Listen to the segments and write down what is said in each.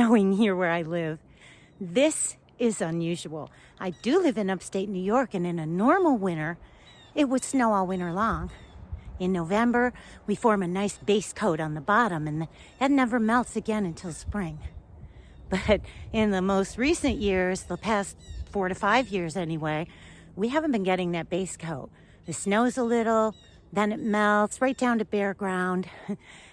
snowing here where I live. This is unusual. I do live in upstate New York, and in a normal winter, it would snow all winter long. In November, we form a nice base coat on the bottom, and it never melts again until spring. But in the most recent years, the past 4 to 5 years anyway, we haven't been getting that base coat. It snows a little, then it melts right down to bare ground,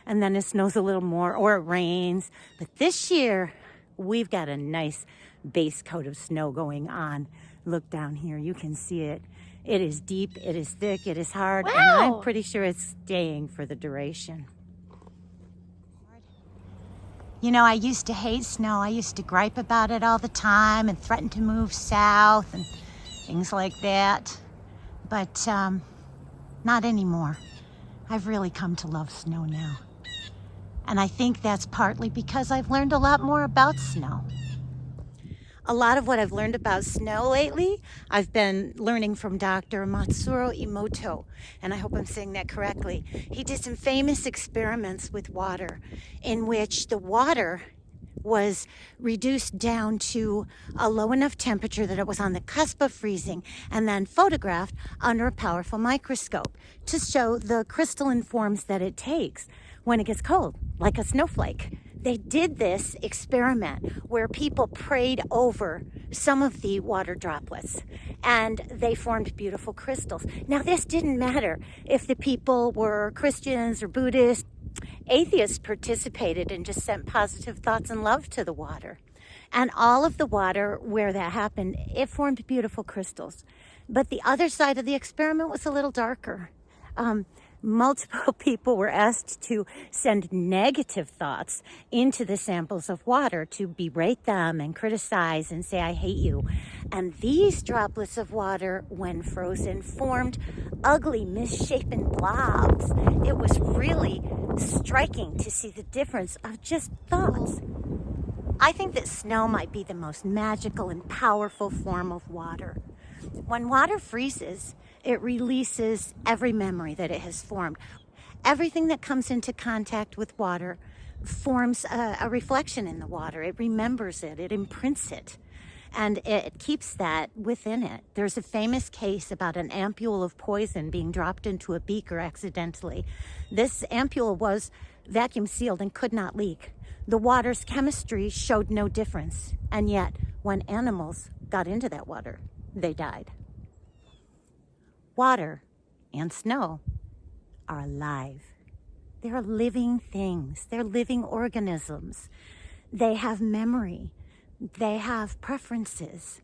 and then it snows a little more, or it rains. But this year, we've got a nice base coat of snow going on. Look down here, you can see it. It is deep, it is thick, it is hard, wow. And I'm pretty sure it's staying for the duration. You know, I used to hate snow. I used to gripe about it all the time and threaten to move south and things like that. But not anymore. I've really come to love snow now. And I think that's partly because I've learned a lot more about snow. A lot of what I've learned about snow lately, I've been learning from Dr. Matsuro Emoto, and I hope I'm saying that correctly. He did some famous experiments with water in which the water was reduced down to a low enough temperature that it was on the cusp of freezing, and then photographed under a powerful microscope to show the crystalline forms that it takes when it gets cold, like a snowflake. They did this experiment where people prayed over some of the water droplets, and they formed beautiful crystals. Now, this didn't matter if the people were Christians or Buddhists. Atheists participated and just sent positive thoughts and love to the water. And all of the water where that happened, it formed beautiful crystals. But the other side of the experiment was a little darker. Multiple people were asked to send negative thoughts into the samples of water to berate them and criticize and say, I hate you. And these droplets of water, when frozen, formed ugly, misshapen blobs. It was really striking to see the difference of just thoughts. I think that snow might be the most magical and powerful form of water. When water freezes, it releases every memory that it has formed. Everything that comes into contact with water forms a reflection in the water. It remembers it, it imprints it, and it keeps that within it. There's a famous case about an ampule of poison being dropped into a beaker accidentally. This ampule was vacuum sealed and could not leak. The water's chemistry showed no difference, and yet when animals got into that water, they died. Water and snow are alive. They're living things. They're living organisms. They have memory. They have preferences.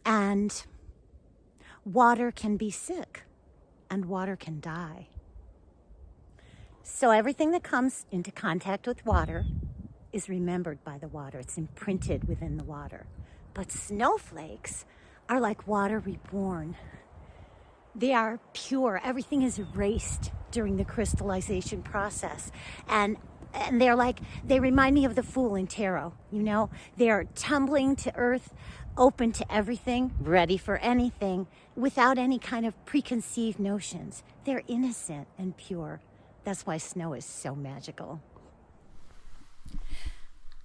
And water can be sick, and water can die. So everything that comes into contact with water is remembered by the water. It's imprinted within the water. But snowflakes are like water reborn. They are pure. Everything is erased during the crystallization process. And they remind me of the fool in tarot, you know? They are tumbling to earth, open to everything, ready for anything, without any kind of preconceived notions. They're innocent and pure. That's why snow is so magical.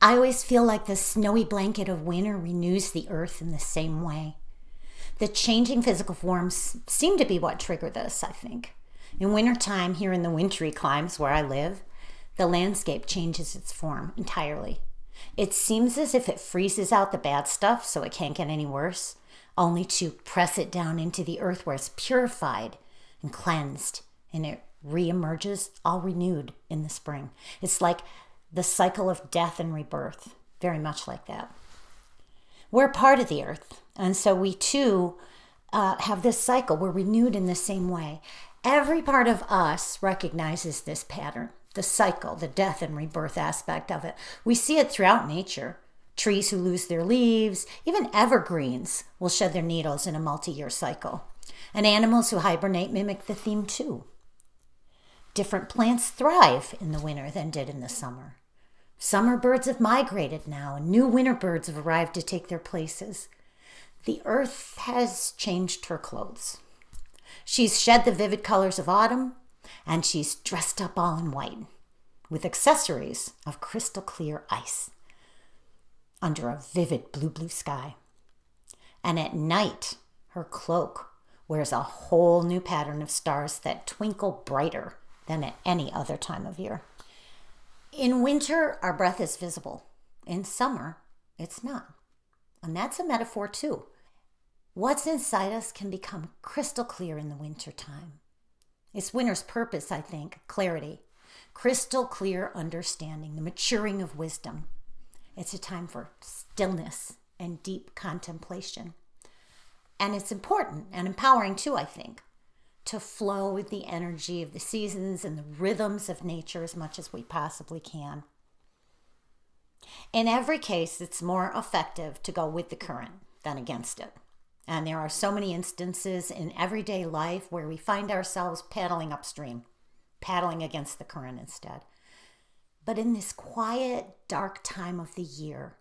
I always feel like the snowy blanket of winter renews the earth in the same way. The changing physical forms seem to be what trigger this, I think. In wintertime, here in the wintry climes where I live, the landscape changes its form entirely. It seems as if it freezes out the bad stuff so it can't get any worse, only to press it down into the earth where it's purified and cleansed, and it reemerges all renewed in the spring. It's like the cycle of death and rebirth, very much like that. We're part of the earth, and so we too have this cycle. We're renewed in the same way. Every part of us recognizes this pattern, the cycle, the death and rebirth aspect of it. We see it throughout nature. Trees who lose their leaves, even evergreens will shed their needles in a multi-year cycle. And animals who hibernate mimic the theme too. Different plants thrive in the winter than did in the summer. Summer birds have migrated now, and new winter birds have arrived to take their places. The earth has changed her clothes. She's shed the vivid colors of autumn, and she's dressed up all in white, with accessories of crystal clear ice. under a vivid blue sky. And at night, her cloak wears a whole new pattern of stars that twinkle brighter than at any other time of year. In winter, our breath is visible. In summer, it's not. And that's a metaphor too. What's inside us can become crystal clear in the winter time. It's winter's purpose, I think, clarity, crystal clear understanding, the maturing of wisdom. It's a time for stillness and deep contemplation. And it's important and empowering too, I think, to flow with the energy of the seasons and the rhythms of nature as much as we possibly can. In every case, it's more effective to go with the current than against it. And there are so many instances in everyday life where we find ourselves paddling upstream, paddling against the current instead. But in this quiet, dark time of the year,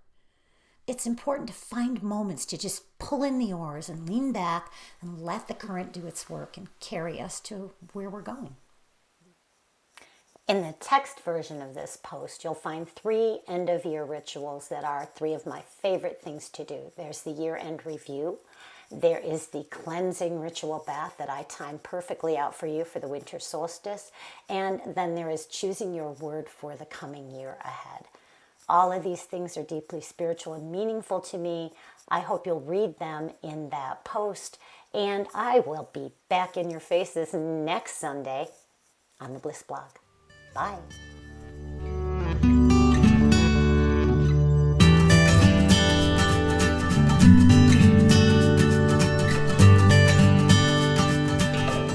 it's important to find moments to just pull in the oars and lean back and let the current do its work and carry us to where we're going. In the text version of this post, you'll find 3 end-of-year rituals that are 3 of my favorite things to do. There's the year-end review. There is the cleansing ritual bath that I timed perfectly out for you for the winter solstice. And then there is choosing your word for the coming year ahead. All of these things are deeply spiritual and meaningful to me. I hope you'll read them in that post. And I will be back in your faces next Sunday on the Bliss blog. Bye.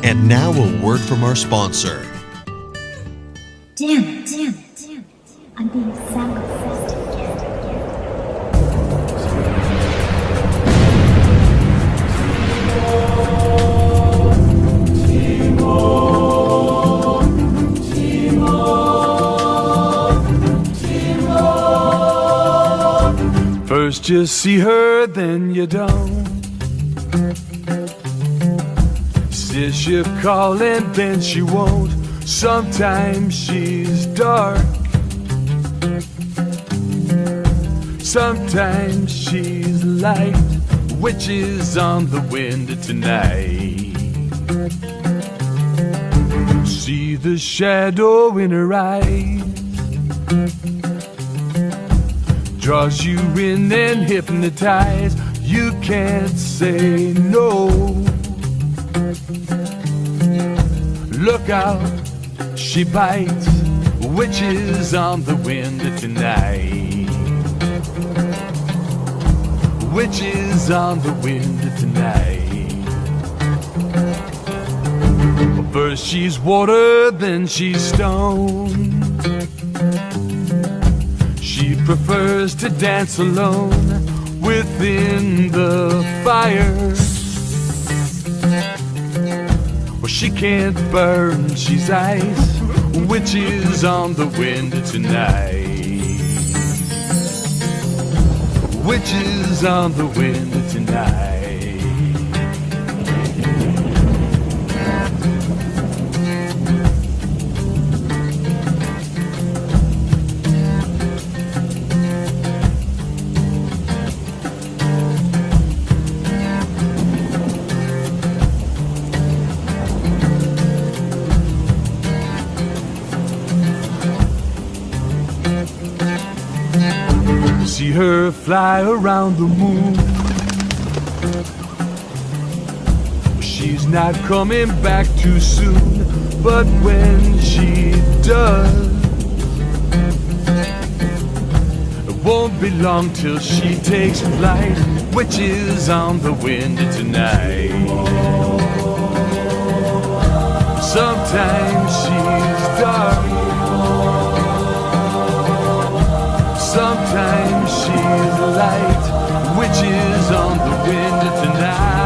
And now a word from our sponsor. Damn it. I'm being sacrificed again. First you see her, then you don't. Says she'll call and then she won't. Sometimes she's dark, sometimes she's light. Witches on the wind tonight. See the shadow in her eyes, draws you in and hypnotized. You can't say no. Look out, she bites. Witches on the wind tonight. Witches on the wind tonight. First she's water, then she's stone. She prefers to dance alone within the fire. Well, she can't burn, she's ice. Witches on the wind tonight. Witches on the wind tonight. See her fly around the moon. She's not coming back too soon, but when she does, it won't be long till she takes flight. Witches on the wind tonight. Sometimes she's dark, sometimes she's light. Witches on the wind tonight.